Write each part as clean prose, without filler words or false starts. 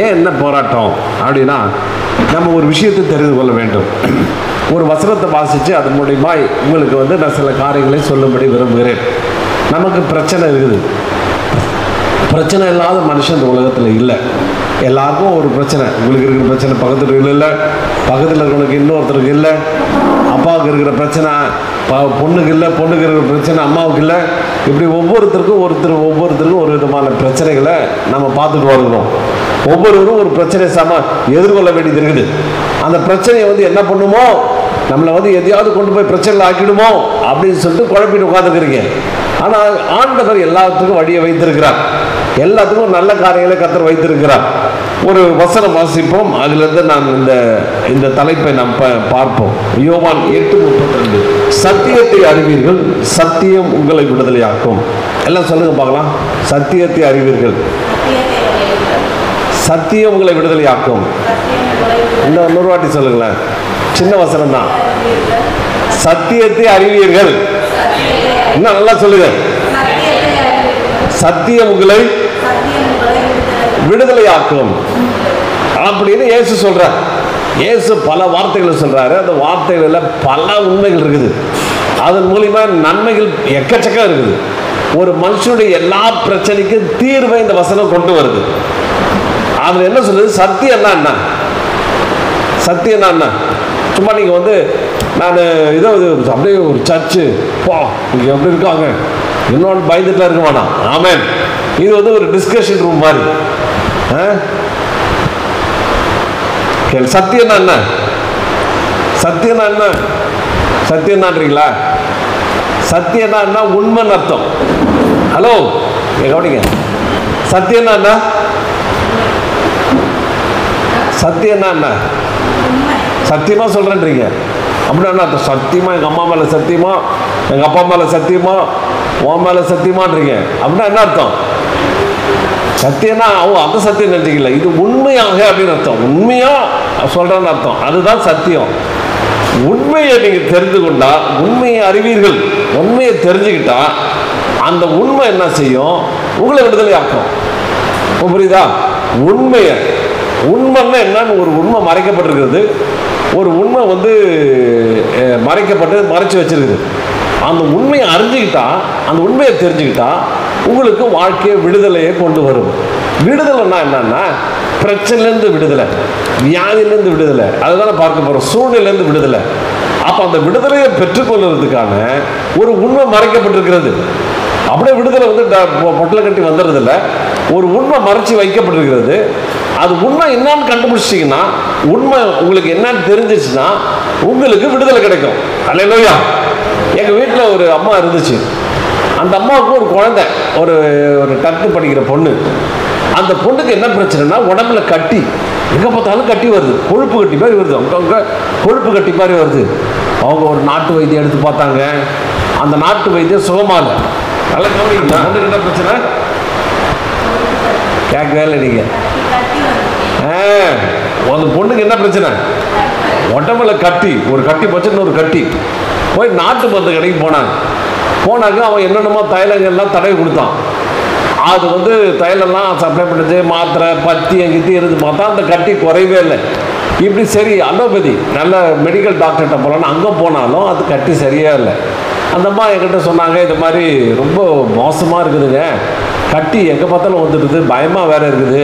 ஏன் என்ன போராட்டம் அப்படின்னா, நம்ம ஒரு விஷயத்தை தெரிந்து கொள்ள வேண்டும். ஒரு வசனத்தை வாசித்து அது மூலிமா உங்களுக்கு வந்து நான் சில காரியங்களை சொல்லும்படி விரும்புகிறேன். நமக்கு பிரச்சனை இருக்குது. பிரச்சனை இல்லாத மனுஷன் இந்த உலகத்தில் இல்லை. எல்லாருக்கும் ஒரு பிரச்சனை. உங்களுக்கு இருக்கிற பிரச்சனை பக்கத்தில் இல்லை, பக்கத்தில் இருக்கிறவனுக்கு இன்னொருத்தருக்கு இல்லை, அப்பாவுக்கு இருக்கிற பிரச்சனை பொண்ணுக்கு இல்லை, பொண்ணுக்கு இருக்கிற பிரச்சனை அம்மாவுக்கு இல்லை. இப்படி ஒவ்வொருத்தருக்கும் ஒவ்வொருத்தருக்கும் ஒரு விதமான பிரச்சனைகளை நம்ம பார்த்துட்டு வருகிறோம். ஒவ்வொருவரும் ஒரு பிரச்சனை எதிர்கொள்ள வேண்டியது இருக்குது. அந்த பிரச்சனையை வந்து என்ன பண்ணுமோ, நம்மளை வந்து எதையாவது கொண்டு போய் பிரச்சனையில் ஆக்கிடுமோ அப்படின்னு சொல்லிட்டு குழப்பிட்டு உட்காந்துக்கிறீங்க. ஆனால் ஆண்டவர் எல்லாத்துக்கும் வழியை வைத்திருக்கிறார். எல்லாத்துக்கும் ஒரு நல்ல காரியங்களை கர்த்தர் வைத்திருக்கிறார். ஒரு வசனம் வாசிப்போம். அதிலிருந்து நான் இந்த தலைப்பை நாம் பார்ப்போம். யோவான் 8:32. சத்தியத்தை அறிவீர்கள், சத்தியம் உங்களை விடுதலையாக்கும். எல்லாம் சொல்லுங்க பார்க்கலாம். சத்தியத்தை அறிவீர்கள், சத்தியம் உங்களை விடுதலையாக்கும். இந்த 100 வாட்டி சொல்லுங்களேன். சின்ன வசனம் தான். சத்தியத்தை அறிவீர்கள். இன்னும் நல்லா சொல்லுங்க. சத்தியம் உங்களை விடுதலையாக்கும் அப்படின்னு இயேசு சொல்றார். இயேசு பல வார்த்தைகளை சொல்றாரு. அந்த வார்த்தைகளில் பல உண்மைகள் இருக்குது. அதன் மூலிமா நன்மைகள் எக்கச்சக்கம் இருக்குது. ஒரு மனுஷனுடைய எல்லா பிரச்சனைக்கும் தீர்வை இந்த வசனம் கொண்டு வருது. அது என்ன சொல்லுது? சத்தியம்னா என்ன? சத்தியம்னா என்ன? சும்மா நீங்கள் வந்து நான் இதோ அப்படியே ஒரு சர்ச்சு போ இங்கே எப்படி இருக்காங்க இன்னொன்று பயந்துட்டுலாம் இருக்க வேணாம். ஆமேன். இது வந்து ஒரு டிஸ்கஷன் ரூம் மாதிரி. சத்தியம்னா என்ன? சத்தியம்னா என்ன? சத்தியம்னான்றீங்களா? சத்தியம்னா என்ன? உண்மைன்னு அர்த்தம். ஹலோ கவனிங்க. சத்தியம்னா என்ன? சத்தியம்னா என்ன? சத்தியமா சொல்றேன்றீங்க. அப்படின்னா சத்தியமா எங்கள் அம்மா மேலே சத்தியமா, எங்கள் அப்பா மேலே சத்தியமா, உன் மேலே சத்தியமான்றீங்க. அப்படின்னா என்ன அர்த்தம்? சத்தியம்னா அந்த சத்தியம் நினைச்சிக்கல, இது உண்மையாக அப்படின்னு அர்த்தம். உண்மையா சொல்றேன்னு அர்த்தம். அதுதான் சத்தியம். உண்மையை நீங்கள் தெரிந்து கொண்டா, உண்மையை அறிவீர்கள். உண்மையை தெரிஞ்சுக்கிட்டா அந்த உண்மை என்ன செய்யும்? உங்களை விடுதலை ஆக்கும். புரியுதா? உண்மைன்னா என்னன்னு, ஒரு உண்மை மறைக்கப்பட்டிருக்கிறது. ஒரு உண்மை வந்து மறைச்சு வச்சிருக்குது. அந்த உண்மையை அறிஞ்சுக்கிட்டா, அந்த உண்மையை தெரிஞ்சுக்கிட்டா உங்களுக்கு வாழ்க்கையை விடுதலையை கொண்டு வரும். விடுதலைன்னா என்னன்னா, பிரச்சனையிலேருந்து விடுதலை, வியாதியிலேருந்து விடுதலை, அதுதானே பார்க்க போகிறோம். சூழ்நிலையிலேருந்து விடுதலை. அப்போ அந்த விடுதலையை பெற்றுக்கொள்வதற்கான ஒரு உண்மை மறைக்கப்பட்டிருக்கிறது. அப்படியே விடுதலை வந்து பொட்டலை கட்டி வந்துடுறதில்ல. ஒரு உண்மை மறைச்சி வைக்கப்பட்டிருக்கிறது. அது உண்மை என்னன்னு கண்டுபிடிச்சிங்கன்னா, உண்மை உங்களுக்கு என்னன்னு தெரிஞ்சிச்சுன்னா உங்களுக்கு விடுதலை கிடைக்கும். அல்லேலூயா. எங்கள் வீட்டில் ஒரு அம்மா இருந்துச்சு. அந்த அம்மாவுக்கு ஒரு குழந்தை, ஒரு 10th படிக்கிற பொண்ணு. அந்த பொண்ணுக்கு என்ன பிரச்சனைனா, உடம்புல கட்டி, எங்கே பார்த்தாலும் கட்டி வருது. கொழுப்பு கட்டி மாதிரி வருது. அவங்க கொழுப்பு கட்டி மாதிரி வருது. அவங்க ஒரு நாட்டு வைத்தியம் எடுத்து பார்த்தாங்க. அந்த நாட்டு வைத்தியம் சுகமாக இல்லை. நல்லா கவனிங்களா? பொண்ணுக்கு என்ன பிரச்சனை? கேட்கவே இல்லை நீங்கள். அந்த பொண்ணுக்கு என்ன பிரச்சனை? உடம்புல கட்டி, ஒரு கட்டி போச்சு, இன்னொரு கட்டி. போய் நாட்டு மருந்து கடைக்கு போனாக்க அவன் என்னென்னமோ தைலங்கள்லாம் தடவி கொடுத்தான். அது வந்து தைலம்லாம் சப்ளை பண்ணுச்சு, மாத்திரை பத்தி எங்கிட்ட இருந்து பார்த்தா அந்த கட்டி குறையவே இல்லை. இப்படி சரி அலோபதி நல்ல மெடிக்கல் டாக்டர்கிட்ட போகலான்னு அங்கே போனாலும் அது கட்டி சரியாக இல்லை. அந்த அம்மா என்கிட்ட சொன்னாங்க, இது மாதிரி ரொம்ப மோசமாக இருக்குதுங்க, கட்டி எங்கே பார்த்தாலும் வந்துடுது, பயமாக வேறு இருக்குது,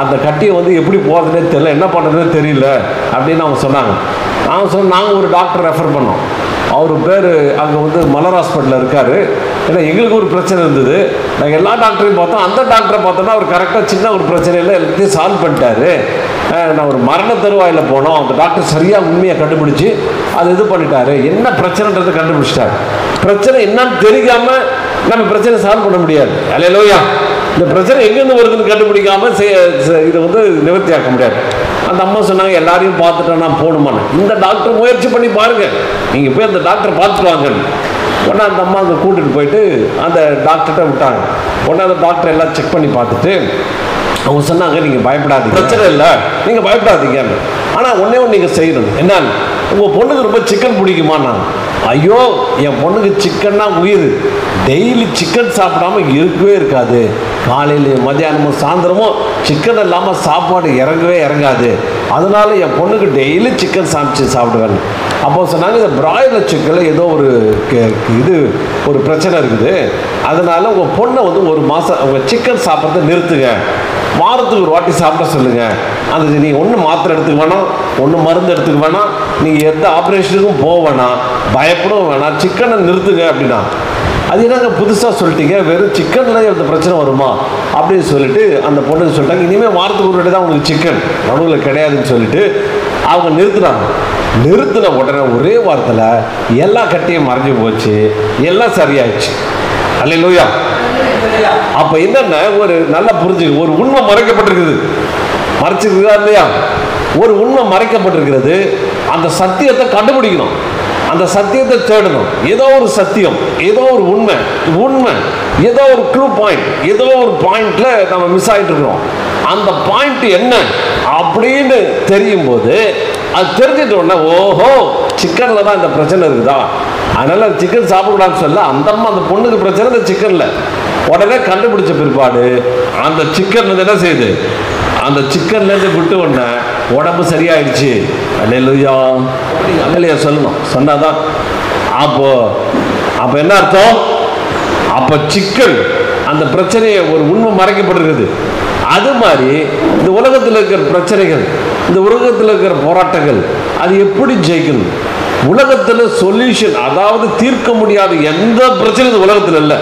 அந்த கட்டியை வந்து எப்படி போகிறதுனே தெரியல, என்ன பண்ணுறதுனே தெரியல அப்படின்னு அவங்க சொன்னாங்க. நாங்கள் ஒரு டாக்டர் ரெஃபர் பண்ணோம். அவர் பேர் அங்கே வந்து மலர் ஹாஸ்பிட்டலில் இருக்கார். ஏன்னா எங்களுக்கு ஒரு பிரச்சனை இருந்தது. நாங்கள் எல்லா டாக்டரையும் பார்த்தோம். அந்த டாக்டரை பார்த்தோன்னா அவர் கரெக்டாக சின்ன ஒரு பிரச்சனையில் எல்லாத்தையும் சால்வ் பண்ணிட்டாரு. நான் ஒரு மரண தருவாயில் போனோம். அந்த டாக்டர் சரியாக உண்மையை கண்டுபிடிச்சி அது இது பண்ணிட்டாரு. என்ன பிரச்சனைன்றதை கண்டுபிடிச்சிட்டாரு. பிரச்சனை என்னன்னு தெரியாமல் நம்ம பிரச்சனை சால்வ் பண்ண முடியாது. அல்லேலூயா. இந்த பிரச்சனை எங்கேருந்து வருதுன்னு கண்டுபிடிக்காமல் இதை வந்து நிவர்த்தியாக்க முடியாது. அந்த அம்மா சொன்னாங்க, எல்லாரையும் பார்த்துட்டா நான் போகணுமான்னு. இந்த டாக்டர் முயற்சி பண்ணி பாருங்கள், நீங்கள் போய் அந்த டாக்டரை பார்த்துட்டு வாங்கன்னு. உடனே அந்த அம்மா அங்கே கூட்டிகிட்டு போயிட்டு அந்த டாக்டர்கிட்ட விட்டாங்க. உடனே அந்த டாக்டர் எல்லாம் செக் பண்ணி பார்த்துட்டு அவங்க சொன்னாங்க, நீங்கள் பயப்படாதீங்க, பிரச்சனை இல்லை, நீங்கள் பயப்படாதீங்க. ஆனால் ஒன்றே ஒன்று நீங்கள் செய்யணும். என்னன்னு, உங்கள் பொண்ணுக்கு ரொம்ப சிக்கன் பிடிக்குமா? நான் ஐயோ என் பொண்ணுக்கு சிக்கன்னா உயிர், டெய்லி சிக்கன் சாப்பிடாம இருக்கவே இருக்காது. காலையிலையும் மத்தியானமும் சாயந்தரமும் சிக்கன் இல்லாமல் சாப்பாடு இறங்கவே இறங்காது, அதனால என் பொண்ணுக்கு டெய்லி சிக்கன் சமைச்சு சாப்பிடுவேன். அப்போ சொன்னாங்க, இந்த பிராய்லர் சிக்கனில் ஏதோ ஒரு பிரச்சனை இருக்குது, அதனால உங்கள் பொண்ணை வந்து ஒரு மாதம் உங்கள் சிக்கன் சாப்பிட்றத நிறுத்துங்க, வாரத்துக்கு ஒரு வாட்டி சாப்பிட சொல்லுங்கள். அது நீங்கள் ஒன்றும் மாத்திரை எடுத்துக்க வேணாம், ஒன்றும் மருந்து எடுத்துக்க வேணாம், நீங்கள் எந்த ஆப்ரேஷனுக்கும் போக வேணாம், பயப்படவும் வேணாம், சிக்கனை நிறுத்துங்க அப்படின்னா. அது என்னங்க புதுசாக சொல்லிட்டீங்க, வெறும் சிக்கனில் இந்த பிரச்சனை வருமா அப்படின்னு சொல்லிட்டு அந்த பொண்ணுக்கு சொல்லிட்டாங்க, இனிமேல் வாரத்துக்கு ஒரு வாட்டி தான் உங்களுக்கு சிக்கன், நடுவில் கிடையாதுன்னு சொல்லிட்டு அவங்க நிறுத்துனாங்க. நிறுத்தின உடனே ஒரே வாரத்தில் எல்லா கட்டியும் மறைஞ்சு போச்சு, எல்லாம் சரியாயிடுச்சு. அல்லேலூயா. அப்போ என்னென்ன ஒரு நல்லா புரிஞ்சுக்க, ஒரு உண்மை மறைக்கப்பட்டிருக்குது, மறைச்சிருக்குதா இல்லையா? ஒரு உண்மை மறைக்கப்பட்டிருக்கிறது, அந்த சத்தியத்தை கண்டுபிடிக்கணும், அந்த சத்தியத்தை தேடணும். ஏதோ ஒரு சத்தியம், ஏதோ ஒரு உண்மை, ஏதோ ஒரு க்ளூ பாயிண்ட், ஏதோ ஒரு பாயிண்ட்ல நம்ம மிஸ் ஆகிட்டு இருக்கிறோம். அந்த பாயிண்ட் என்ன அப்படின்னு தெரியும் போது, அது தெரிஞ்சிட்ட உடனே ஓஹோ சிக்கன்ல தான் இந்த பிரச்சனை இருக்குதா, அதனால சிக்கன் சாப்பிடக்கூடாதுன்னு சொல்ல அந்த அம்மா, அந்த பொண்ணுக்கு பிரச்சனை இந்த சிக்கன்ல. உடனே கண்டுபிடிச்ச பிற்பாடு அந்த சிக்கன் வந்து என்ன செய்யுது, அந்த சிக்கன்லேருந்து விட்டு உடனே உடம்பு சரியாயிடுச்சு. அல்லேலூயா. அல்லேலூயா சொல்லணும், சொன்னாதான். அப்போ என்ன அர்த்தம்? அப்போ சிக்கன் அந்த பிரச்சனையை ஒரு உண்மை மறைக்கப்பட்டிருக்குது. அது மாதிரி இந்த உலகத்தில் இருக்கிற பிரச்சனைகள், இந்த உலகத்தில் இருக்கிற போராட்டங்கள், அது எப்படி ஜெயிக்கணும்? உலகத்தில் சொல்யூஷன், அதாவது தீர்க்க முடியாத எந்த பிரச்சனையும் இந்த உலகத்தில் இல்லை.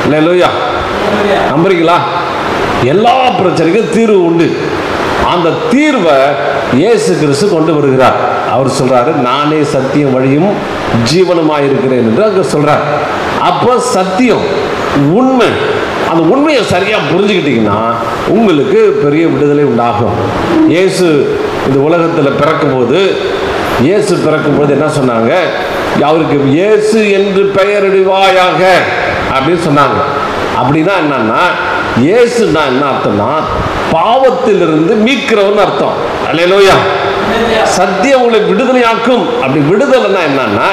அல்லேலூயா. நம்புறீங்களா? எல்லா பிரச்சனைக்கும் தீர்வு உண்டு. அந்த தீர்வை இயேசு கிறிஸ்து கொண்டு வருகிறார். அவர் சொல்றாரு, நானே சத்தியம் வழியும் ஜீவனுமாய் இருக்கிறேன் என்று அங்க சொல்றார். அப்போ சத்தியம், உண்மை, அந்த உண்மையை சரியா புரிஞ்சுக்கிட்டீங்கன்னா உங்களுக்கு பெரிய விடுதலை உண்டாகும். இயேசு இந்த உலகத்தில் பிறக்கும்போது என்ன சொன்னாங்க? அவருக்கு இயேசு என்று பெயரிடுவாயாக அப்படின்னு சொன்னாங்க. அப்படின்னா என்னன்னா, இயேசுன்னா என்ன அர்த்தம்னா பாவத்திலிருந்து மீட்கிறவன் அர்த்தம். அல்லேலூயா. சத்தியம் உங்களை விடுதலையாக்கும். அப்படி விடுதலைன்னா என்னன்னா,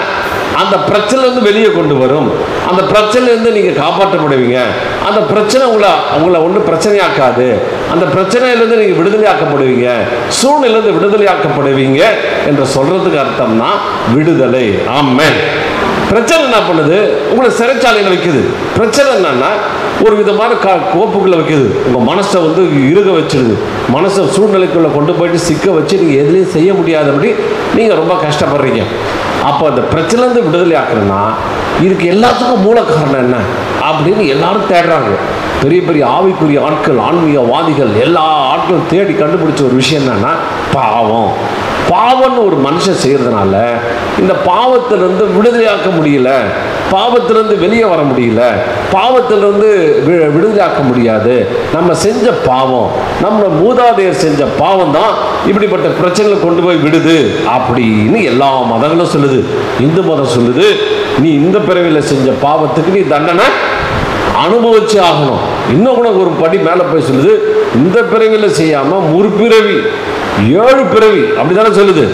அந்த பிரச்சனையிலிருந்து வெளியே கொண்டு வரும், அந்த பிரச்சனையிலிருந்து நீங்க காப்பாற்றப்படுவீங்க, அந்த பிரச்சனை உங்களை ஒன்றும் பிரச்சனையாக்காது, அந்த பிரச்சனையிலிருந்து நீங்க விடுதலையாக்கப்படுவீங்க, சூழ்நிலையிலிருந்து விடுதலையாக்கப்படுவீங்க என்று சொல்றதுக்கு அர்த்தம்னா விடுதலை. ஆமென். பிரச்சனை என்ன பண்ணுது? உங்களை சிறைச்சாலையில் வைக்குது. பிரச்சனை என்னன்னா ஒரு விதமான கோப்புக்குள்ள வைக்குது, உங்க மனசை வந்து இறுக வச்சிருது, மனசை சூழ்நிலைக்குள்ள கொண்டு போயிட்டு சிக்க வச்சு நீங்க எதுலையும் செய்ய முடியாதபடி நீங்க ரொம்ப கஷ்டப்படுறீங்க. அப்போ அந்த பிரச்சனைலேருந்து விடுதலை ஆக்கணும்னா இதுக்கு எல்லாத்துக்கும் மூல காரணம் என்ன அப்படின்னு எல்லாரும் தேடுறாங்க. பெரிய பெரிய ஆவிக்குரிய ஆட்கள், ஆன்மீகவாதிகள், எல்லா ஆட்களும் தேடி கண்டுபிடிச்ச ஒரு விஷயம் என்னன்னா பாவம். பாவம்னு ஒரு மனுஷன் செய்யறதுனால இந்த பாவத்திலிருந்து விடுதலையாக்க முடியல, பாவத்திலிருந்து வெளியே வர முடியல, பாவத்திலிருந்து விடுதலையாக்க முடியாது. நம்ம செஞ்ச பாவம், நம்ம மூதாதையர் செஞ்ச பாவம் தான் இப்படிப்பட்ட பிரச்சனைகளை கொண்டு போய் விடுது அப்படின்னு எல்லா மதங்களும் சொல்லுது. இந்து மதம் சொல்லுது, நீ இந்த பிறவியில் செஞ்ச பாவத்துக்கு நீ தண்டனை அனுபவிச்சு ஆகணும். இன்னும் கூட ஒரு படி மேலே போய் சொல்லுது, இந்த பிறவியில் செய்யாம முற்பிறவி 7 பிறவி அப்படித்தானே சொல்லுது.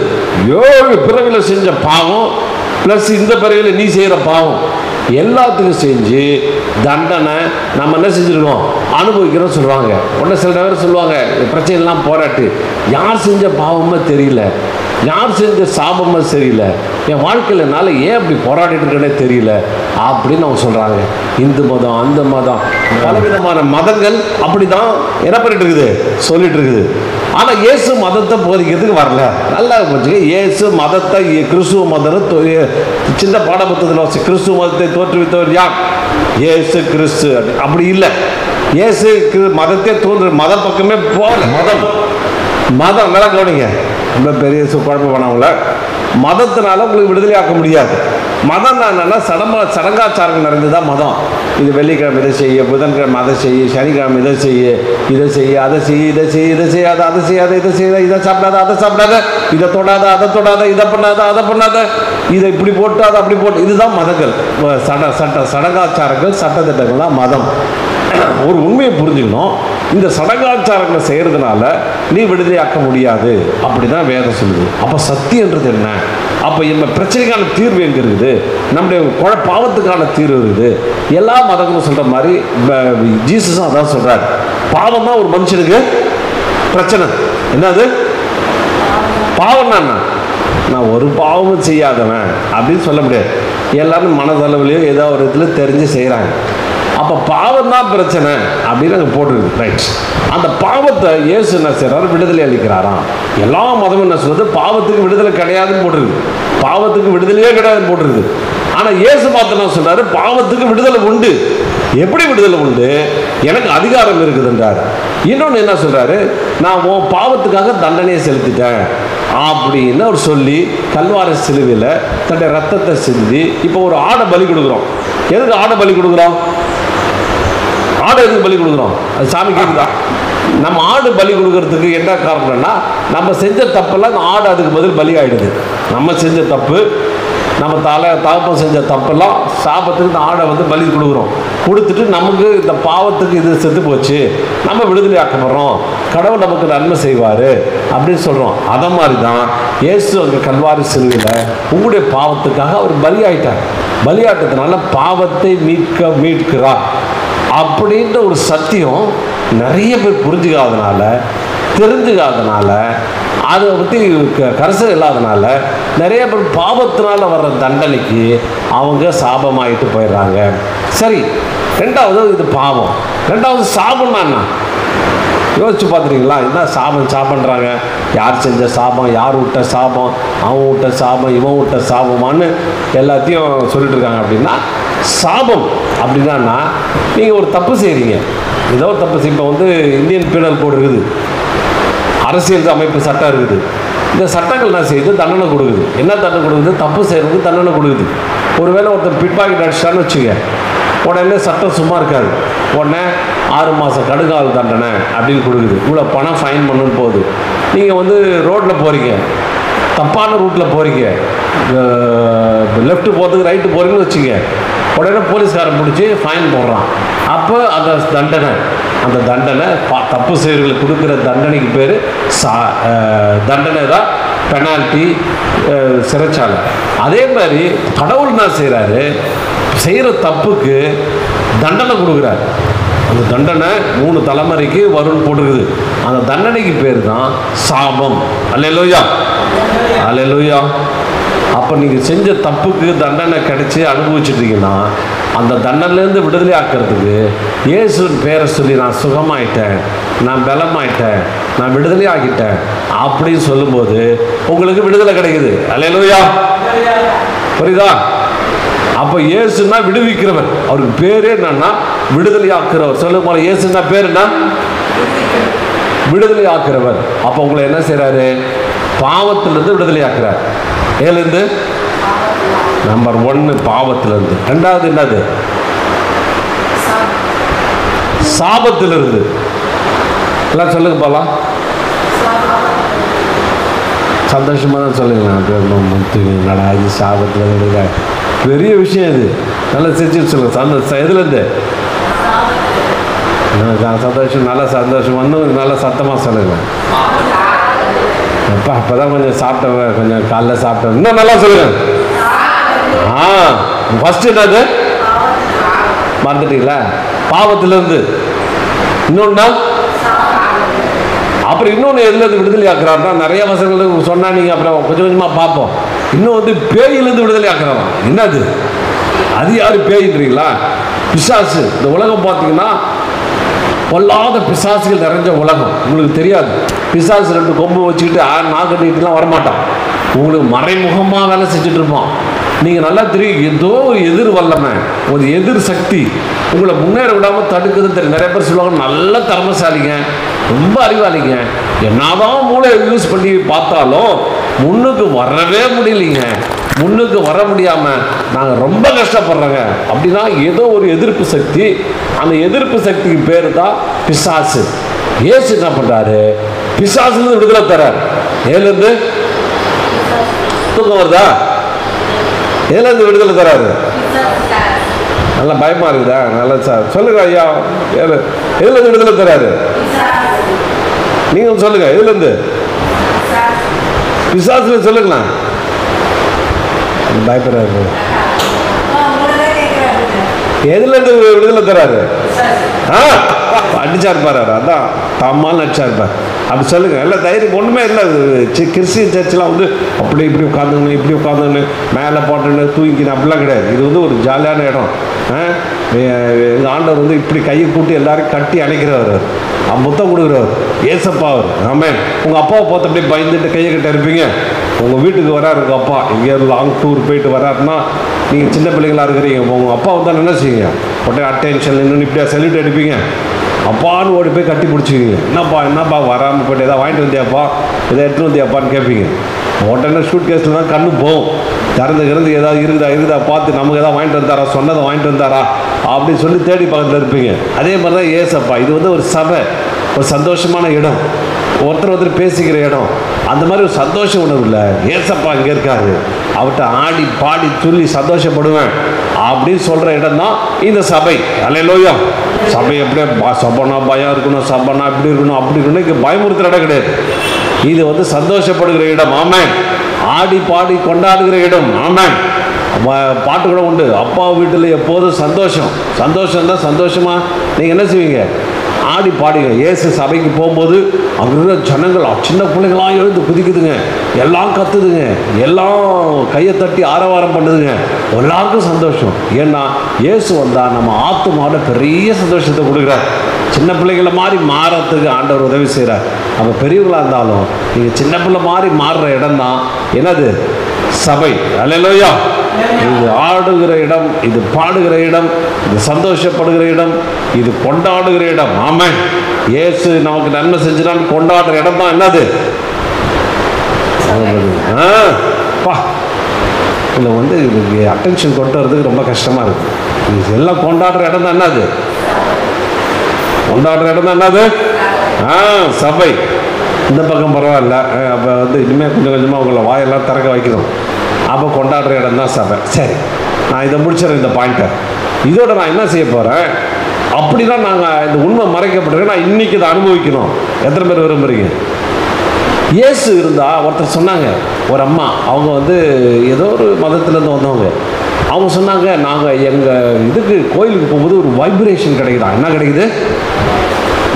7 பிறவியில் செஞ்ச பாவம் பிளஸ் இந்த பிறவியில் நீ செய்கிற பாவம் எல்லாத்துக்கும் செஞ்சு தண்டனை நம்ம என்ன செஞ்சுருக்கோம், அனுபவிக்கிறோம் சொல்லுவாங்க. உடனே சில பேர் சொல்லுவாங்க, பிரச்சனைலாம் போராட்டு, யார் செஞ்ச பாவமாக தெரியல, யார் செஞ்ச சாபமாக தெரியல, என் வாழ்க்கையில் என்னால் ஏன் அப்படி போராடிட்டு இருக்கேனே தெரியல அப்படின்னு அவங்க சொல்கிறாங்க. இந்து மதம், அந்த மதம், பலவிதமான மதங்கள் அப்படி தான் என்ன பண்ணிட்டு இருக்குது, சொல்லிட்டு இருக்குது. ஆனால் இயேசு மதத்தை போதிக்கிறதுக்கு வரல. நல்லா புரிஞ்சுக்க, இயேசு மதத்தை, கிறிஸ்துவ மதத்தை சின்ன பாடப்புத்தகத்தில் கிறிஸ்துவ மதத்தை தோற்றுவித்தவர் யார்? இயேசு கிறிஸ்து. அப்படி இல்லை. இயேசு மதத்தை தோன்று மத பக்கமே போகல. மதம் நல்லா கவனிங்க, ரொம்ப பெரிய குழப்பம் பண்ணவங்கள. மதத்தினால உங்களுக்கு விடுதலையாக்க முடியாது. மதம் என்னன்னா சடங்காச்சாரங்கள் நிறைந்ததான் மதம். இது வெள்ளிக்கிழமை இதை செய்ய, புதன்கிழமை அதை செய்ய, சனிக்கிழமை இதை செய்ய, அதை செய்ய, இதை செய்யாத, அதை செய்யாத, இதை செய்யாத, இதை சாப்பிடாத, அதை சாப்பிடாத, இதை தொடாத, அதை தொடாத, இதை பண்ணாத, அதை பண்ணாத, இதை இப்படி போட்டு அதை அப்படி போட்டு, இதுதான் மதங்கள். சடங்காச்சாரங்கள், சட்டத்திட்டங்கள் தான் மதம். ஒரு உண்மையை புரிஞ்சுக்கணும், இந்த சடங்காச்சாரங்களை செய்கிறதுனால நீ விடுதலையாக்க முடியாது அப்படிதான் வேதம் சொல்லுது. அப்போ சத்தியன்றது என்ன? அப்போ நம்ம பிரச்சனைக்கான தீர்வு எங்கே இருக்குது? நம்முடைய பாவத்துக்கான தீர்வு இருக்குது. எல்லா மதங்களும் சொல்கிற மாதிரி ஜீசஸும் அதான் சொல்கிறார். பாவம் தான் ஒரு மனுஷனுக்கு பிரச்சனை. என்னது பாவம்னா என்ன? நான் ஒரு பாவமும் செய்யாதவன் அப்படின்னு சொல்ல முடியாது. எல்லாரும் மனதளவுலையோ ஏதோ ஒரு இதில் தெரிஞ்சு செய்கிறாங்க. அப்போ பாவம் தான் பிரச்சனை அப்படின்னு அங்கே போட்டுருக்கு. ரைட். அந்த பாவத்தை இயேசு என்ன செய்கிறாரு? விடுதலை அளிக்கிறாராம். எல்லா மதமும் என்ன சொல்றது? பாவத்துக்கு விடுதலை கிடையாதுன்னு போட்டிருக்கு. பாவத்துக்கு விடுதலையே கிடையாதுன்னு போட்டிருக்கு. ஆனால் இயேசு பார்த்து என்ன சொல்றாரு? பாவத்துக்கு விடுதலை உண்டு. எப்படி விடுதலை உண்டு? எனக்கு அதிகாரம் இருக்குதுன்றார். இன்னொன்று என்ன சொல்றாரு? நான் உன் பாவத்துக்காக தண்டனையை செலுத்திட்டேன் அப்படின்னு அவர் சொல்லி கல்வாரி சிலுவையில் தன்னுடைய ரத்தத்தை சிந்தி இப்போ ஒரு ஆடை பலி கொடுக்குறோம். எதுக்கு ஆடை பலி கொடுக்குறோம்? ஆடை எதுக்கு பலி கொடுக்குறோம்? அது சாமி கேட்குதா? நம்ம ஆடு பலி கொடுக்கறதுக்கு என்ன காரணம்னா, நம்ம செஞ்ச தப்பெல்லாம் அந்த ஆடு அதுக்கு பதில் பலி ஆகிடுது. நம்ம செஞ்ச தப்பு, நம்ம தகப்பம் செஞ்ச தப்பெல்லாம் சாபத்துக்கு இந்த ஆடை வந்து பலி கொடுக்குறோம். கொடுத்துட்டு நமக்கு இந்த பாவத்துக்கு இது செத்து போச்சு, நம்ம விடுதலை ஆக்கப்படுறோம், கடவுள் நமக்கு நன்மை செய்வார் அப்படின்னு சொல்கிறோம். அதை மாதிரி தான் இயேசு அங்கே கல்வாரி சிலுவையில் உங்களுடைய பாவத்துக்காக அவர் பலியாயிட்டார். பலியாட்டத்தினால பாவத்தை மீட்கிறார் அப்படின்ற ஒரு சத்தியம் நிறைய பேர் புரிஞ்சுக்காதனால, தெரிஞ்சுக்காதனால, அதை பற்றி கரசல் இல்லாதனால நிறைய பேர் பாவத்தினால வர்ற தண்டனைக்கு அவங்க சாபமாயிட்டு போயிடுறாங்க. சரி, ரெண்டாவது இது பாவம். ரெண்டாவது சாபம்னா என்ன? யோசிச்சு பார்த்துருக்கீங்களா? என்ன சாபன்றாங்க? யார் செஞ்ச சாபம், யார் விட்ட சாபம், அவன் விட்ட சாபம், இவன் விட்ட சாபமானு எல்லாத்தையும் சொல்லிட்டு இருக்காங்க. அப்படின்னா சாபம் அப்படின்னா நீங்கள் ஒரு தப்பு செய்கிறீங்க, ஏதோ ஒரு தப்பு. இப்போ வந்து இந்தியன் பீனல் கோடு இருக்குது, அரசியல் அமைப்பு சட்டம் இருக்குது. இந்த சட்டங்கள் என்ன செய்யுது? தண்டனை கொடுக்குது. என்ன தண்டனை கொடுக்குது? தப்பு செய்கிறதுக்கு தண்டனை கொடுக்குது. ஒருவேளை ஒருத்தர் பிட்பாக்கெட் அடிச்சிட்டான்னு வச்சுக்க, உடனே சட்டம் சும்மா இருக்காது. உடனே 6 மாதம் கடுங்கால் தண்டனை அப்படின்னு கொடுக்குது. இவ்வளோ பணம் ஃபைன் பண்ணுன்னு போகுது. நீங்கள் வந்து ரோட்டில் போகிறீங்க, தப்பான ரூட்டில் போகிறீங்க, லெஃப்ட்டு போகிறதுக்கு ரைட்டு போகிறீங்கன்னு வச்சுக்க, உடனே போலீஸ்காரன் பிடிச்சி ஃபைன் போடுறான். அப்போ அந்த தண்டனை தப்பு செய்கிறவர்களுக்கு கொடுக்குற தண்டனைக்கு பேர் தண்டனை தான் பெனால்ட்டி, சிறைச்சாலை. அதே மாதிரி கடவுள் என்ன செய்கிறாரு? செய்கிற தப்புக்கு தண்டனை கொடுக்குறாரு. அந்த தண்டனை 3 தலைமுறைக்கு வரும்னு போட்டிருக்குது. அந்த தண்டனைக்கு பேர் தான் சாபம். அல்லேலூயா, அல்லேலூயா. அப்போ நீங்கள் செஞ்ச தப்புக்கு தண்டனை கிடைச்சி அனுபவிச்சுட்டீங்கன்னா, அந்த தண்டனையிலேருந்து விடுதலை ஆக்கிறதுக்கு இயேசுவின் பேரை சொல்லி நான் சுகமாயிட்டேன், நான் பலமாயிட்டேன், நான் விடுதலை ஆகிட்டேன் அப்படின்னு சொல்லும்போது உங்களுக்கு விடுதலை கிடைக்குது. அல்லேலூயா, புரியுதா? அப்போ இயேசுனா விடுவிக்கிறவர். அவருக்கு பேரே என்னன்னா விடுதலை ஆக்குறவர். சொல்லும் போல இயேசுனா பேர் என்ன? விடுதலை ஆக்குறவர். அப்போ உங்களை என்ன செய்கிறாரு? பாவத்திலிருந்து விடுதலை ஆக்குறார். ஏலேருந்து நம்பர் 1 பாவத்திலிருந்து. ரெண்டாவது என்னது? சாபத்திலிருந்து. எல்லாம் சொல்லுங்க போலாம். சந்தோஷமாக தான் சொல்லுங்களேன். இது சாபத்தில் பெரிய விஷயம் இது. நல்லா சிரிச்சு சொல்லுங்க. எதுலேருந்து? சந்தோஷம், நல்லா சந்தோஷம் வந்து நல்லா சத்தமாக சொல்லுங்க. அப்போ அப்போ தான் கொஞ்சம் சாப்பிட்டவன், கொஞ்சம் காலைல சாப்பிட்டவன் இன்னும் நல்லா சொல்லுங்க. ஃபஸ்ட்டு என்னது? மறந்துட்டீங்களா? பாவத்திலிருந்து. இன்னொன்னா அப்புறம் இன்னொன்று எதுலேருந்து விடுதலை ஆக்குறாருன்னா, நிறைய வசனங்கள் சொன்னால் நீங்கள் அப்புறம் கொஞ்சம் கொஞ்சமாக பார்ப்போம். இன்னும் வந்து பேயிலேருந்து விடுதலை ஆக்குறாராம். என்னது? அது யார் பேயின்றீங்களா? பிசாசு. இந்த உலகம் பார்த்தீங்கன்னா பொல்லாத பிசாசுகள் நிறைஞ்ச உலகம். உங்களுக்கு தெரியாது. பிசாசு 2 கொம்பு வச்சுக்கிட்டு நாக்கட்டிக்கிட்டுலாம் வரமாட்டான். உங்களுக்கு மறைமுகமாக வேலை செஞ்சுட்டு இருப்பான். நீங்கள் நல்லா தெரியும், ஏதோ ஒரு எதிர் வல்லமை, ஒரு எதிர் சக்தி உங்களை முன்னேற விடாமல் தடுக்குதுன்னு தெரியும். நிறைய பேர் சொல்லுவாங்க, நல்ல திறமைசாலிங்க, ரொம்ப அறிவாளிங்க, என்னதான் மூளை யூஸ் பண்ணி பார்த்தாலும் முன்னுக்கு வரவே முடியலைங்க, முன்னுக்கு வர முடியாமல் நாங்கள் ரொம்ப கஷ்டப்படுறோங்க அப்படின்னா ஏதோ ஒரு எதிர்ப்பு சக்தி. அந்த எதிர்ப்பு சக்திக்கு பேர் தான் பிசாசு. இயேசு என்ன பண்ணுறாரு? பிசாசுலேருந்து விடுதலை தரார். ஏலேருந்து தூக்கம் வருதா? ஏலேருந்து விடுதலை தராரு? நல்லா பயமா இருக்குதா? நல்லா சார் சொல்லுங்க ஐயா. எதுலேருந்து விடுதலை தராரு? நீங்கள் சொல்லுங்க, எதுலேருந்து? பிசாசுல சொல்லுங்களா? பயப்படுறாரு. எதுலேருந்து விடுதலை தராரு? அடிச்சா இருப்பார். அதான் தம்மால் அடிச்சா இருப்பார். அப்படி சொல்லுங்க. எல்லாம் தைரியம் ஒன்றுமே இல்லை. கிறிஸ்டியன் சர்ச்செலாம் வந்து அப்படி இப்படி உட்காந்துங்கன்னு இப்படி உட்காந்துங்கன்னு மேலே போட்டுன்னு தூங்கிக்கணும் அப்படிலாம் கிடையாது. இது வந்து ஒரு ஜாலியான இடம். எங்கள் ஆண்டவர் வந்து இப்படி கையை கூட்டி எல்லாரும் கட்டி அணைக்கிறவர், முத்தம் கொடுக்குறவர் ஏசப்பா அவர். ஆமென். உங்கள் அப்பாவை பார்த்து அப்படியே பயந்துட்டு கையை கட்ட இருப்பீங்க. உங்கள் வீட்டுக்கு வராரு உங்கள் அப்பா, எங்கேயாவது லாங் டூர் போயிட்டு வராருன்னா நீங்கள் சின்ன பிள்ளைங்களாக இருக்கிறீங்க. உங்கள் அப்பா வந்தால் என்ன செய்வீங்க? உடனே அட்டென்ஷன் இன்னும் இப்படியா சல்யூட் அடிப்பீங்க. அப்பான்னு ஓடி போய் கட்டி பிடிச்சிக்கிங்க. என்னப்பா வராமல் போய்ட்டு எதாவது வாங்கிட்டு வந்தியாப்பா, எதாவது எடுத்துகிட்டு வந்தியாப்பான்னு கேட்பீங்க. உடனே ஷூட் கேஸில் தான் கண்ணு போகும். திறந்து ஏதாவது இருக்குதா பார்த்து நமக்கு எதாவது வாங்கிட்டு வந்தாரா, சொன்னதை வாங்கிட்டு வந்தாரா அப்படின்னு சொல்லி தேடி பக்கத்தில் இருப்பீங்க. அதே மாதிரி தான் ஏசப்பா. இது வந்து ஒரு சபை, ஒரு சந்தோஷமான இடம், ஒருத்தர் பேசிக்கிற இடம். அந்த மாதிரி ஒரு சந்தோஷ உணர்வு இல்லை. ஏசப்பா இங்கே இருக்காரு, அவர்கிட்ட ஆடி பாடி துள்ளி சந்தோஷப்படுவேன் அப்படின்னு சொல்கிற இடம் தான் இந்த சபை. அல்லேலூயா. சபை எப்படியே சபைனா பயம் இருக்கணும், சபைனா இப்படி இருக்கணும் அப்படி இருக்கணும், இங்கே பயமுறுத்துகிற இடம் கிடையாது. இது வந்து சந்தோஷப்படுகிற இடம். ஆமென். ஆடி பாடி கொண்டாடுகிற இடம். ஆமென். பாட்டு கூட உண்டு. அப்பா வீட்டில் எப்போதும் சந்தோஷம். தான் சந்தோஷமாக நீங்கள் என்ன செய்வீங்க? ஆடி பாடுங்க. இயேசு சபைக்கு போகும்போது அங்கே இருக்கிற ஜனங்கள் சின்ன பிள்ளைங்களாம் எழுந்து குதிக்குதுங்க, எல்லாம் கத்துதுங்க, எல்லாம் கையை தட்டி ஆரவாரம் பண்ணுதுங்க. எல்லாருக்கும் சந்தோஷம். ஏன்னா இயேசு வந்தால் நம்ம ஆத்துமாவில் பெரிய சந்தோஷத்தை கொடுக்குறார். சின்ன பிள்ளைகளை மாதிரி மாறத்துக்கு ஆண்டவர் உதவி செய்கிறார். நம்ம பெரியவர்களாக இருந்தாலும் நீங்கள் சின்ன பிள்ளை மாதிரி மாறுற இடம் தான் என்னது? சபை. அல்லேலூயா. இது ஆடுகிற இடம், இது பாடுகிற இடம், இது சந்தோஷப்படுகிற இடம், இது கொண்டாடுகிற இடம். ஆமென். இயேசு நமக்கு நன்மை செஞ்சான்னு கொண்டாடுற இடம் தான் என்னது? இதில் வந்து இதுக்கு அட்டென்ஷன் கொண்டு வரதுக்கு ரொம்ப கஷ்டமாக இருக்குது. இது எல்லாம் கொண்டாடுற இடம் தான் என்னது? கொண்டாடுற இடம் தான் என்னது? சபை. இந்த பக்கம் பரவாயில்ல. அப்போ வந்து இனிமேல் கொஞ்சம் கொஞ்சமாக உங்களை வாயெல்லாம் திறக்க வைக்கணும். அப்போ கொண்டாடுற இடம் தான் சபை. சரி, நான் இதை முடிச்சிடறேன் இந்த பாயிண்ட்டை. இதோட நான் என்ன செய்ய போகிறேன்? அப்படிலாம் நாங்கள் இந்த உண்மை மறைக்கப்பட்டிருக்கேன், நான் இன்றைக்கி இதை அனுபவிக்கணும். எத்தனை பேர் விரும்புகிறீங்க? இயேசு இருந்தால் ஒருத்தர் சொன்னாங்க, ஒரு அம்மா, அவங்க வந்து ஏதோ ஒரு மதத்துலேருந்து வந்தவங்க. அவங்க சொன்னாங்க, நாங்கள் எங்கள் இதுக்கு கோயிலுக்கு போகும்போது ஒரு வைப்ரேஷன் கிடைக்குதா. என்ன கிடைக்குது?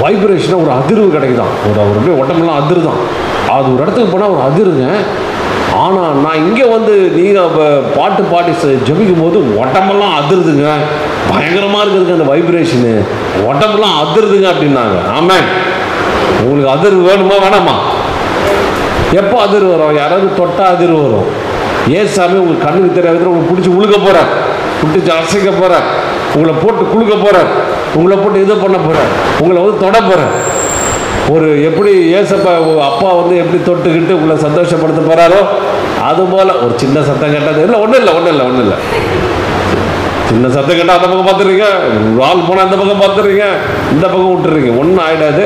வைப்ரேஷனாக ஒரு அதிர்வு கிடைக்குதான். ஒரு அப்படியே உடம்பெல்லாம் அதிர்தான். அது ஒரு இடத்துக்கு போனால் ஒரு அதிருங்க. ஆனால் நான் இங்கே வந்து நீங்கள் பாட்டு பாடி ஜபிக்கும் போது உடம்பெல்லாம் அதிருதுங்க, பயங்கரமாக இருக்குதுங்க அந்த வைப்ரேஷனு, உடம்பெல்லாம் அதிருதுங்க அப்படின்னாங்க. ஆமாம். உங்களுக்கு அதிர்வு வேணுமா வேணாமா? எப்போ அதிர்வு வரும்? யாராவது தொட்டால் அதிர்வு வரும். ஏசாமி உங்களுக்கு கண்ணுக்கு தெரியாத உங்களுக்கு பிடிச்சி உழுக போகிறார், பிடிச்சி அசைக்க போகிறார், உங்களை போட்டு குளுக்க போகிறார், உங்களை போட்டு இது பண்ண போகிறார், உங்களை வந்து தொட போகிறார். ஒரு எப்படி ஏசப்பா அப்பா வந்து எப்படி தொட்டுக்கிட்டு உங்களை சந்தோஷப்படுத்த போகிறாரோ அதுபோல் ஒரு சின்ன சத்தம் கேட்டால் இல்லை, ஒன்றும் இல்லை சின்ன சத்தம் கேட்டால் அந்த பக்கம் பார்த்துறீங்க, ஆள் போனால் அந்த பக்கம் பார்த்துறீங்க, இந்த பக்கம் விட்டுறீங்க, ஒன்றும் ஆகிடாது.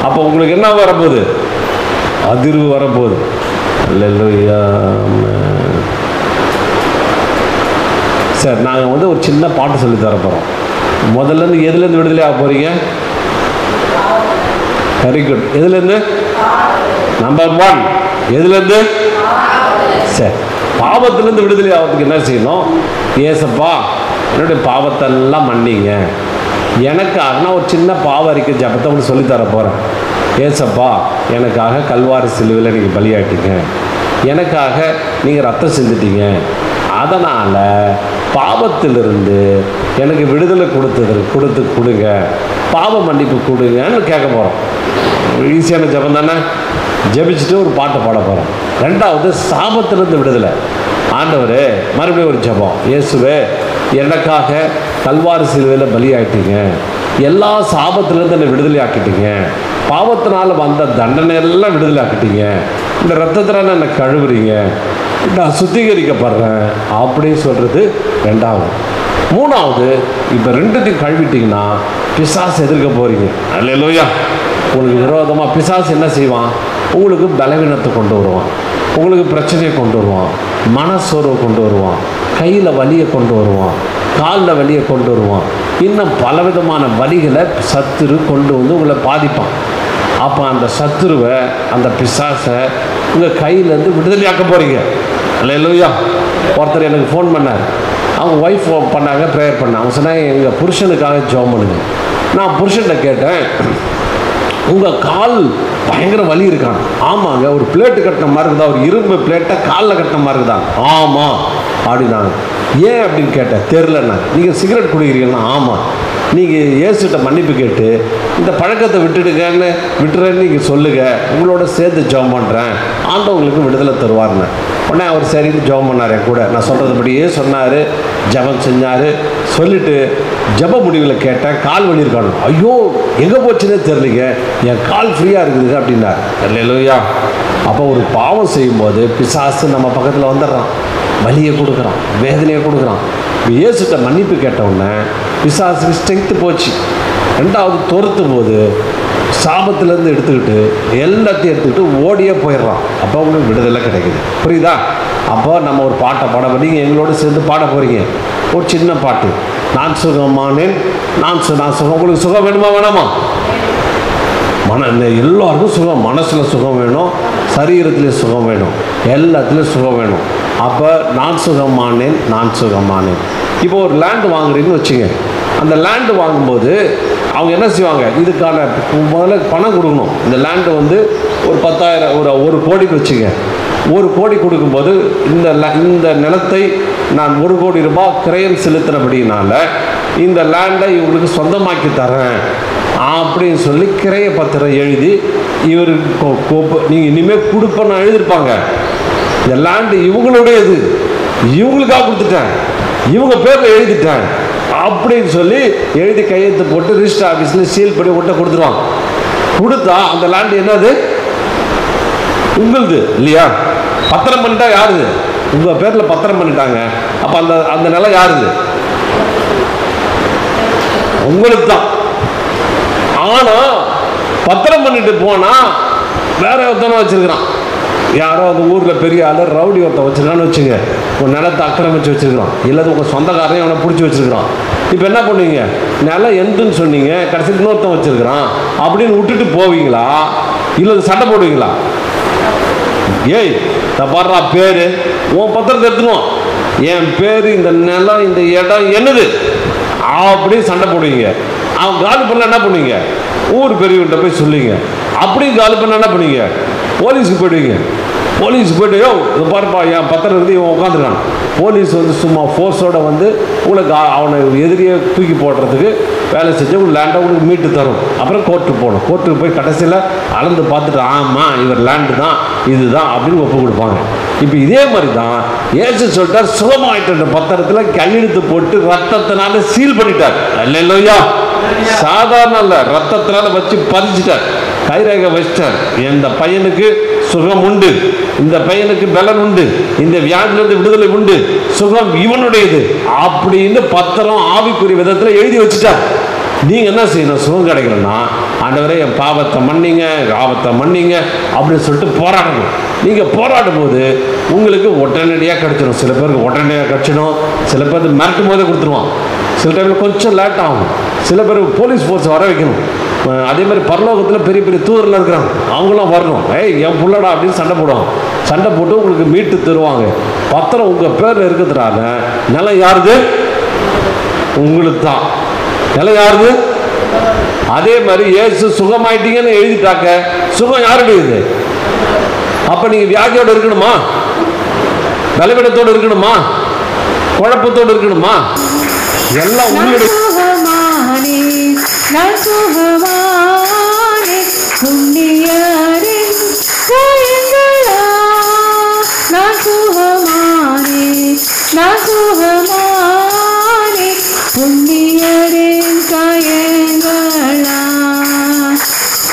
அப்போ உங்களுக்கு என்ன வரப்போகுது? அதிர்வு வரப்போகுது. அல்லேலூயா. சார், நாங்கள் வந்து ஒரு சின்ன பாட்டு சொல்லி தர போகிறோம். முதல்லேருந்து எதுலேருந்து விடுதலை ஆக போகிறீங்க? Very good. எதுலேருந்து? நம்பர் 1 எதுலேருந்து? சரி, பாவத்திலேருந்து விடுதலை ஆகிறதுக்கு என்ன செய்யணும்? ஏசப்பா என்னுடைய பாவத்தெல்லாம் மன்னிங்க, எனக்காக நான் ஒரு சின்ன பாவ அறிக்கை ஜபத்தை உங்களுக்கு சொல்லித்தர போகிறேன். ஏசப்பா எனக்காக கல்வாரி சிலுவையில் நீங்கள் பலியாட்டிங்க, எனக்காக நீங்கள் ரத்தம் சிந்திட்டீங்க, அதனால் பாவத்திலிருந்து எனக்கு விடுதலை கொடுங்க, பாவ மன்னிப்பு கொடுங்கன்னு கேட்க போகிறோம். ஈஸியான ஜபம் தானே. ஜபிச்சுட்டு ஒரு பாட்டை பாட போகிறோம். 2வது சாபத்திலிருந்து விடுதலை. ஆண்டவரே, மறுபடியும் ஒரு ஜபம். இயேசுவே எனக்காக கல்வாரி சிலுவையில் பலியாயிட்டீங்க, எல்லா சாபத்திலேருந்து என்னை விடுதலை ஆக்கிட்டீங்க, பாவத்தினால் வந்த தண்டனை எல்லாம் விடுதலை ஆக்கிட்டீங்க, இந்த ரத்தத்தினால என்னை கழுவுறீங்க, நான் சுத்திகரிக்கப்படுறேன் அப்படின்னு சொல்கிறது 2வது. 3வது, இப்போ 2த்தையும் கழுவிட்டிங்கன்னா பிசாசு எதிர்க்க போகிறீங்க. அல்லேலூயா. உங்களுக்கு விரோதமாக பிசாசு என்ன செய்வான்? உங்களுக்கு பலவீனத்தை கொண்டு வருவான், உங்களுக்கு பிரச்சனையை கொண்டு வருவான், மனசோர்வை கொண்டு வருவான், கையில் வலியை கொண்டு வருவான், காலில் வலியை கொண்டு வருவான், இன்னும் பலவிதமான வலிகளை சத்துரு கொண்டு வந்து உங்களை பாதிப்பான். அப்போ அந்த சத்துருவை, அந்த பிசாசை உங்கள் கையிலேருந்து விடுதலையாக்க போகிறீங்க. அல்லேலூயா. ஒருத்தர் எனக்கு ஃபோன் பண்ணார், அவங்க ஒய்ஃப் பண்ணாங்க, ப்ரேயர் பண்ணாங்க. அவங்க சொன்னாங்க எங்கள் புருஷனுக்காக ஜெபம் பண்ணுங்க. நான் புருஷன்கிட்ட கேட்டேன், உங்கள் கால் பயங்கர வலி இருக்கான். ஆமாங்க, ஒரு பிளேட்டு கட்டின மாதிரி இருக்குதா, ஒரு இரும்பு பிளேட்டை காலில் கட்டின மாதிரி இருக்குதா? ஆமாம் அப்படின்னாங்க. ஏன் அப்படின்னு கேட்டேன். தெரிலண்ணா. நீங்கள் சிகரெட் குடிக்கிறீங்கன்னா? ஆமாம். நீங்கள் இயேசுகிட்ட மன்னிப்பு கேட்டு இந்த பழக்கத்தை விட்டுறேன்னு நீங்கள் சொல்லுங்கள், உங்களோட சேர்த்து ஜெபம் பண்ணுறேன், ஆண்டவங்களுக்கு விடுதலை தருவார்னு. உடனே அவர் சரின்னு ஜெபம் பண்ணார் என் கூட. நான் சொல்கிறதுபடியே சொன்னார், ஜெபம் செஞ்சார். சொல்லிவிட்டு ஜெப முடிவில் கேட்டேன், கால் வலி இருக்கானு. ஐயோ எங்கே போச்சுன்னே தெரியலிங்க, என் கால் ஃப்ரீயாக இருக்குதுங்க அப்படின்னார். அல்லேலூயா. அப்போ ஒரு பாவம் செய்யும்போது பிசாசு நம்ம பக்கத்தில் வந்துடுறான், வலியை கொடுக்குறான், வேதனையை கொடுக்குறான். இயேசுகிட்ட மன்னிப்பு கேட்டவுடனே பிசாசுக்கு ஸ்ட்ரென்த்து போச்சு. ரெண்டாவது துரத்தும் போது சாபத்திலேருந்து எடுத்துக்கிட்டு எல்லாத்தையும் எடுத்துக்கிட்டு ஓடியே போயிடுறான். அப்போ உங்களுக்கு விடுதலை கிடைக்குது. புரியுதா? அப்போ நம்ம ஒரு பாட்டை பாட, நீங்கள் எங்களோட சேர்ந்து பாட போகிறீங்க. ஒரு சின்ன பாட்டு, நான் சுகமானேன், நான் சுகம். உங்களுக்கு சுகம் வேணுமா வேணாமா? எல்லாருக்கும் சுகம், மனசில் சுகம் வேணும், சரீரத்துலேயும் சுகம் வேணும், எல்லாத்துலேயும் சுகம் வேணும். அப்போ நான் சுகமானேன், நான் சுகமானேன். இப்போ ஒரு லேண்டு வாங்குறீங்கன்னு வச்சுங்க. அந்த லேண்டு வாங்கும்போது அவங்க என்ன செய்வாங்க, இதுக்கான முதல்ல பணம் கொடுக்கணும். இந்த லேண்டு வந்து ஒரு 10,000, ஒரு கோடிக்கு வச்சுங்க. 1 கோடி கொடுக்கும்போது இந்த நிலத்தை நான் 1 கோடி ரூபாய் கிரயம் செலுத்தினபடினால இந்த லேண்டை இவங்களுக்கு சொந்தமாக்கி தரேன் அப்படின்னு சொல்லி கிரைய பத்திரம் எழுதி இவருக்கு நீங்கள் இனிமேல் கொடுப்பேன்னு எழுதியிருப்பாங்க. இந்த லேண்டு இவங்களுடையது, இவங்களுக்காக கொடுத்துட்டேன், இவங்க பேரில் எழுதிட்டேன் அப்படின்னு சொல்லி எழுதி கையெழுத்து போட்டு ரிஜிஸ்டர் ஆஃபீஸில் சீல் பண்ணி ஒட்ட கொடுத்துருவாங்க. கொடுத்தா அந்த லேண்டு என்னது? உங்களுது இல்லையா? பத்திரம் பண்ணிட்டா யாருது? உங்கள் பேரில் பத்திரம் பண்ணிட்டாங்க. அப்போ அந்த நிலம் யாருது? உங்களுக்கு தான். ஆனால் பத்திரம் பண்ணிட்டு போனால் வேற ஒருத்தனை வச்சிருக்கிறான். யாரோ அந்த ஊரில் பெரிய ஆள் ரவுடி ஒருத்தன் வச்சுருக்கான்னு வச்சுங்க. உங்கள் நிலத்தை ஆக்கிரமிச்சு வச்சுருக்கிறான், இல்லை உங்கள் சொந்தக்காரையும் அவனை பிடிச்சி வச்சுருக்கிறான். இப்போ என்ன பண்ணுவீங்க? நிலம் எந்துன்னு சொன்னீங்க, கடைசியில் இன்னொருத்தன் வச்சுருக்கிறான் அப்படின்னு விட்டுட்டு போவீங்களா, இல்லை சண்டை போடுவீங்களா? ஏய் பாடுறா பேர், உன் பத்திரத்தை எடுத்துனுவோம், என் பேர், இந்த நிலம், இந்த இடம் என்னது அப்படின்னு சண்டை போடுவீங்க. அவன் காலி பண்ண என்ன பண்ணுவீங்க? ஊர் பெரியவன்கிட்ட போய் சொல்லுவீங்க. அப்படியும் காலி பண்ண என்ன பண்ணுவீங்க? போலீஸுக்கு போயிடுவீங்க. போலீஸுக்கு போய்ட்டு, இதை பாருப்பா என் பத்திரம் இருக்குது, இவன் உட்காந்துருக்கான். போலீஸ் வந்து சும்மா ஃபோர்ஸோடு வந்து உங்களுக்கு அவனை எதிரியை தூக்கி போடுறதுக்கு வேலை செஞ்சு உங்களுக்கு லேண்டை உங்களுக்கு மீட்டு தரும். அப்புறம் கோர்ட்டுக்கு போகணும். கோர்ட்டுக்கு போய் கடைசியில் அளந்து பார்த்துட்டு ஆமாம் இவர் லேண்டு தான் இதுதான் அப்படின்னு ஒப்பு கொடுப்பாங்க. இப்போ இதே மாதிரி தான் ஏசு சொல்லிட்டார், சுகமாயிட்ட பத்திரத்தில் கையெழுத்து போட்டு ரத்தத்தினால சீல் பண்ணிட்டார். இல்லையா? சாதாரண இல்லை, ரத்தத்தினால வச்சு பதிச்சிட்டார், கைரேகை வச்சிட்டார். இந்த பையனுக்கு சுகம் உண்டு, இந்த பையனுக்கு பலன் உண்டு, இந்த வியாதியிலிருந்து விடுதலை உண்டு, சுகம் இவனுடையது அப்படின்னு பத்திரம் ஆவிக்குரிய விதத்தில் எழுதி வச்சுட்டார். நீங்கள் என்ன செய்யணும்? சுகம் கிடைக்கலன்னா, ஆண்டவரே என் பாவத்தை மன்னிங்க, ஆபத்தை மன்னிங்க அப்படின்னு சொல்லிட்டு போராடணும். நீங்கள் போராடும் போது உங்களுக்கு உடனடியாக கிடைச்சிடும். சில பேருக்கு உடனடியாக கிடைச்சிடும், சில பேருக்கு மிரட்டும் போதே கொடுத்துருவான், சில டைமில் கொஞ்சம் லேட் ஆகும், சில பேர் போலீஸ் ஃபோர்ஸ் வர வைக்கணும். அதே மாதிரி பரலோகத்தில் பெரிய பெரிய தூரில் இருக்கிறாங்க, அவங்களாம் வரணும். என் புள்ளடா அப்படின்னு சண்டை போடுவாங்க. சண்டை போட்டு உங்களுக்கு மீட்டு தருவாங்க. பத்திரம் உங்கள் பேரில் இருக்கிறதுனால நிலம் யாருது? உங்களுக்கு தான். நிலம் யாருது? அதே மாதிரி ஏசு சுகமாயிட்டீங்கன்னு எழுதிட்டாக்க சுகம் யாருடையது? அப்போ நீங்கள் வியாதியோடு இருக்கணுமா? பலவீனத்தோடு இருக்கணுமா? குழப்பத்தோடு இருக்கணுமா? எல்லாம் உங்களுடைய புண்ணியரின் காயங்களா,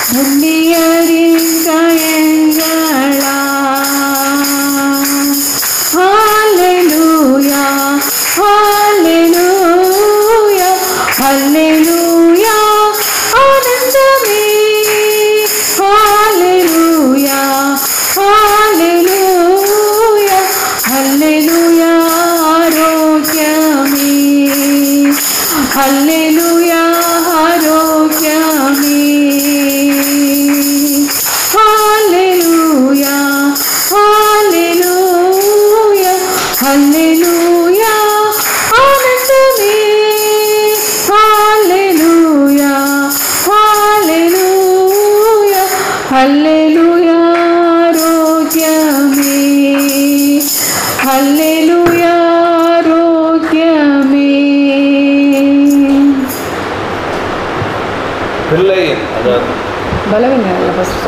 புண்ணியரின் காயங்களா. ஹல்லேலூயா, ஹல்லேலூயா, ஹல்லேலூயா, ஆனந்தமே. ஹல்லேலூயா, ஹல்லேலூயா, ஹல்லேலூயா, ஆரோக்கியமே. பிள்ளை அதாவது பலவீனம் இல்லை ஃபர்ஸ்ட்